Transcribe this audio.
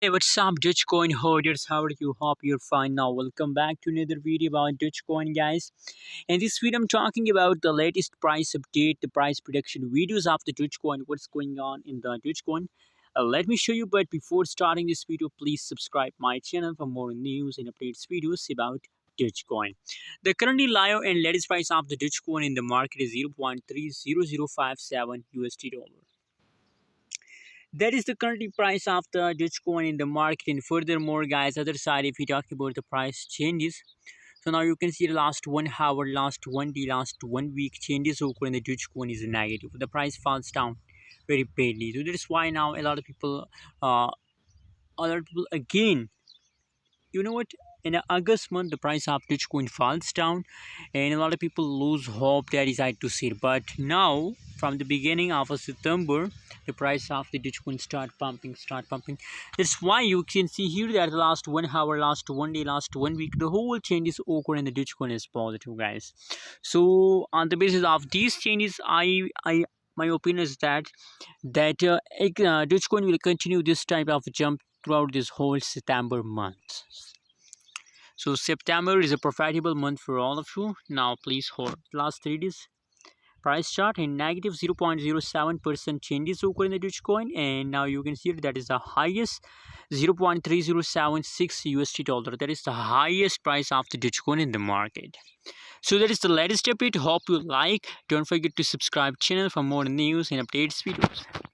Hey, what's up, Dogecoin holders? How are you? Hope you're fine now. Welcome back to another video about Dogecoin, guys. In this video, I'm talking about the latest price update, the price prediction videos of the Dogecoin, what's going on in the Dogecoin. Let me show you, but before starting this video, please subscribe my channel for more news and updates videos about Dogecoin. The currently live and latest price of the Dogecoin in the market is 0.30057 USD dollar. That is the currently price of the Dogecoin in the market. And furthermore, guys, other side, if we talk about the price changes, so now you can see the last 1 hour, last 1 day, last 1 week changes occur in the Dogecoin is negative. The price falls down very badly. So that is why now uh, a lot of people again, you know what, in August month the price of Dogecoin falls down and a lot of people lose hope that is right to see, but now from the beginning of September the price of the Dogecoin start pumping. That's why you can see here that the last 1 hour, last 1 day, last 1 week, the whole changes occur in the Dogecoin is positive, guys. So on the basis of these changes, I my opinion is that Dogecoin will continue this type of jump throughout this whole September month. So September is a profitable month for all of you. Now please hold. Last 3 days price chart in negative 0.07% changes occur in the Dogecoin, and now you can see that is the highest 0.3076 USD dollar. That is the highest price of the Dogecoin in the market. So that is the latest update. Hope you like. Don't forget to subscribe channel for more news and updates videos.